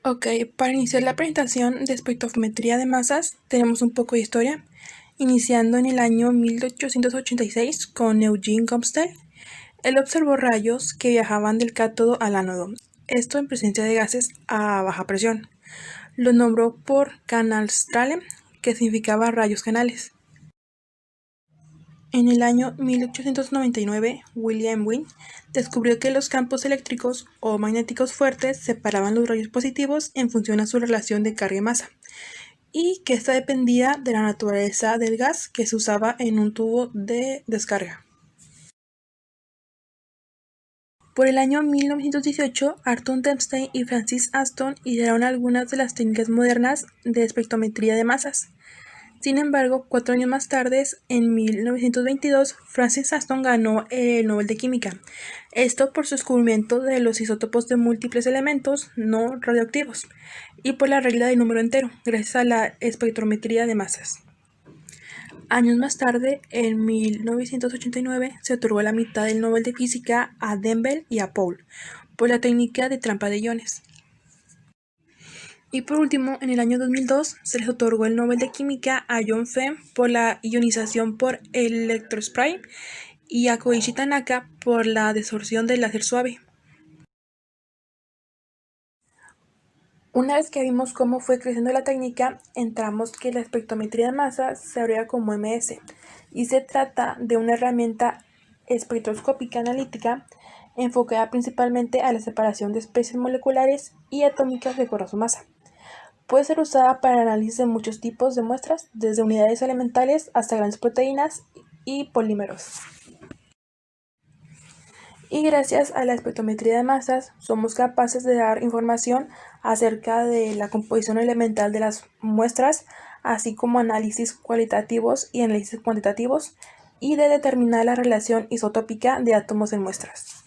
Ok, para iniciar la presentación de espectrometría de masas, tenemos un poco de historia, iniciando en el año 1886 con Eugene Gomstell. Él observó rayos que viajaban del cátodo al ánodo, esto en presencia de gases a baja presión. Lo nombró por Kanalstrahlen, que significaba rayos canales. En el año 1899, William Wien descubrió que los campos eléctricos o magnéticos fuertes separaban los rayos positivos en función a su relación de carga y masa, y que esta dependía de la naturaleza del gas que se usaba en un tubo de descarga. Por el año 1918, Arthur Dempsey y Francis Aston idearon algunas de las técnicas modernas de espectrometría de masas. Sin embargo, 4 años más tarde, en 1922, Francis Aston ganó el Nobel de Química, esto por su descubrimiento de los isótopos de múltiples elementos no radioactivos y por la regla del número entero, gracias a la espectrometría de masas. Años más tarde, en 1989, se otorgó la mitad del Nobel de Física a Denbel y a Paul por la técnica de trampa de iones. Y por último, en el año 2002 se les otorgó el Nobel de Química a John Fehm por la ionización por electrospray y a Koichi Tanaka por la desorción del láser suave. Una vez que vimos cómo fue creciendo la técnica, entramos que la espectrometría de masa se abrió como MS y se trata de una herramienta espectroscópica analítica enfocada principalmente a la separación de especies moleculares y atómicas de acuerdo a su masa. Puede ser usada para el análisis de muchos tipos de muestras, desde unidades elementales hasta grandes proteínas y polímeros. Y gracias a la espectrometría de masas, somos capaces de dar información acerca de la composición elemental de las muestras, así como análisis cualitativos y análisis cuantitativos, y de determinar la relación isotópica de átomos en muestras.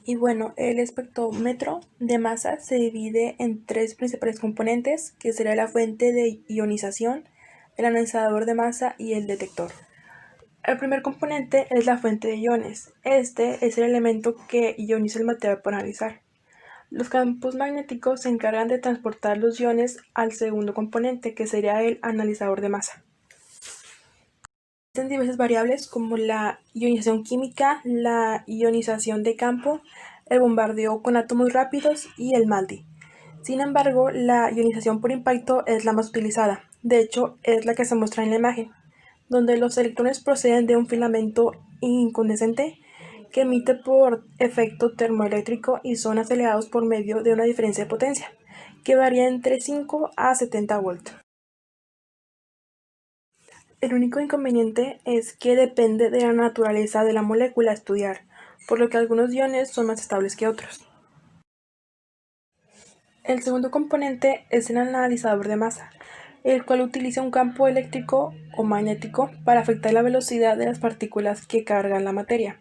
Y bueno, el espectrómetro de masa se divide en 3 principales componentes, que sería la fuente de ionización, el analizador de masa y el detector. El primer componente es la fuente de iones. Este es el elemento que ioniza el material por analizar. Los campos magnéticos se encargan de transportar los iones al segundo componente, que sería el analizador de masa. Existen diversas variables como la ionización química, la ionización de campo, el bombardeo con átomos rápidos y el MALDI. Sin embargo, la ionización por impacto es la más utilizada. De hecho, es la que se muestra en la imagen, donde los electrones proceden de un filamento incandescente que emite por efecto termoeléctrico y son acelerados por medio de una diferencia de potencia, que varía entre 5 a 70 volts. El único inconveniente es que depende de la naturaleza de la molécula a estudiar, por lo que algunos iones son más estables que otros. El segundo componente es el analizador de masa, el cual utiliza un campo eléctrico o magnético para afectar la velocidad de las partículas que cargan la materia.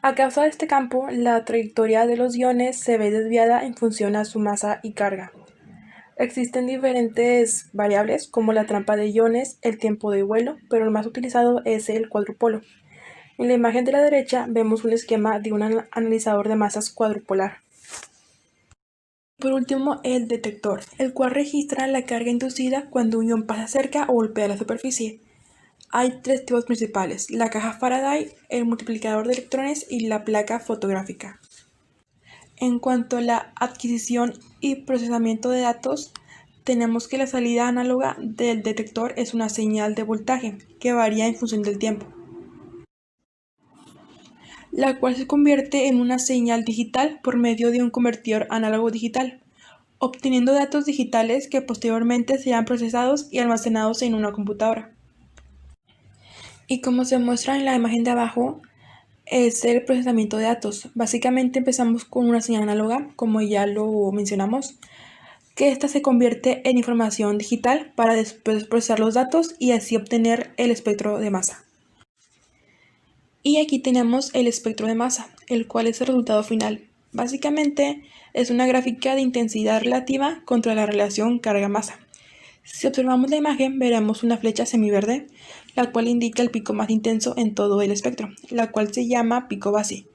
A causa de este campo, la trayectoria de los iones se ve desviada en función a su masa y carga. Existen diferentes variables como la trampa de iones, el tiempo de vuelo, pero el más utilizado es el cuadrupolo. En la imagen de la derecha vemos un esquema de un analizador de masas cuadrupolar. Por último, el detector, el cual registra la carga inducida cuando un ion pasa cerca o golpea la superficie. Hay 3 tipos principales: la caja Faraday, el multiplicador de electrones y la placa fotográfica. En cuanto a la adquisición y procesamiento de datos, tenemos que la salida análoga del detector es una señal de voltaje que varía en función del tiempo, la cual se convierte en una señal digital por medio de un convertidor análogo digital, obteniendo datos digitales que posteriormente serán procesados y almacenados en una computadora. Y como se muestra en la imagen de abajo, es el procesamiento de datos. Básicamente empezamos con una señal análoga, como ya lo mencionamos, que esta se convierte en información digital para después procesar los datos y así obtener el espectro de masa. Y aquí tenemos el espectro de masa, el cual es el resultado final. Básicamente es una gráfica de intensidad relativa contra la relación carga-masa. Si observamos la imagen, veremos una flecha semiverde, la cual indica el pico más intenso en todo el espectro, la cual se llama pico base.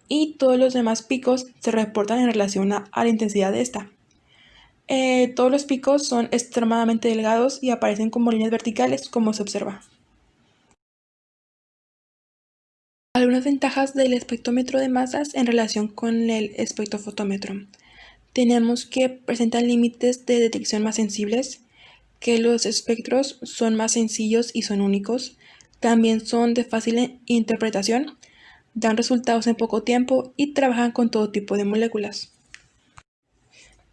y todos los demás picos se reportan en relación a la intensidad de esta. Todos los picos son extremadamente delgados y aparecen como líneas verticales, como se observa. Algunas ventajas del espectrómetro de masas en relación con el espectrofotómetro. Tenemos que presentan límites de detección más sensibles, que los espectros son más sencillos y son únicos, también son de fácil interpretación, dan resultados en poco tiempo y trabajan con todo tipo de moléculas.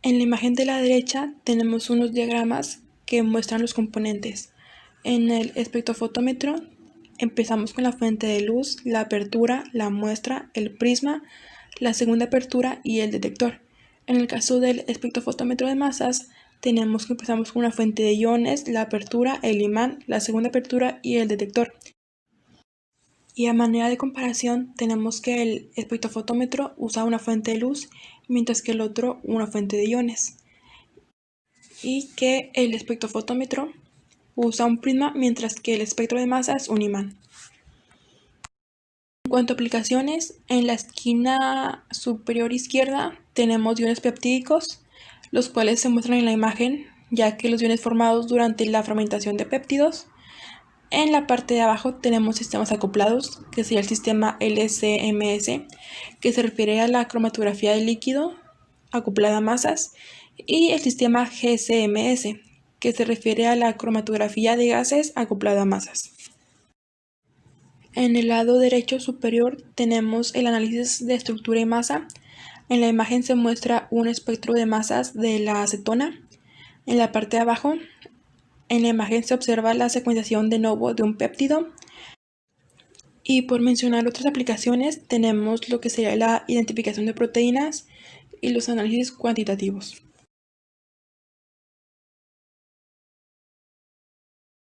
En la imagen de la derecha tenemos unos diagramas que muestran los componentes. En el espectrofotómetro empezamos con la fuente de luz, la apertura, la muestra, el prisma, la segunda apertura y el detector. En el caso del espectrofotómetro de masas, tenemos que empezamos con una fuente de iones, la apertura, el imán, la segunda apertura y el detector. Y a manera de comparación, tenemos que el espectrofotómetro usa una fuente de luz, mientras que el otro una fuente de iones. Y que el espectrofotómetro usa un prisma, mientras que el espectro de masas un imán. En cuanto a aplicaciones, en la esquina superior izquierda tenemos iones peptídicos, los cuales se muestran en la imagen, ya que los iones formados durante la fragmentación de péptidos. En la parte de abajo tenemos sistemas acoplados, que sería el sistema LC-MS, que se refiere a la cromatografía del líquido acoplada a masas, y el sistema GC-MS, que se refiere a la cromatografía de gases acoplada a masas. En el lado derecho superior tenemos el análisis de estructura y masa. En la imagen se muestra un espectro de masas de la acetona. En la parte de abajo, en la imagen se observa la secuenciación de novo de un péptido. Y por mencionar otras aplicaciones, tenemos lo que sería la identificación de proteínas y los análisis cuantitativos.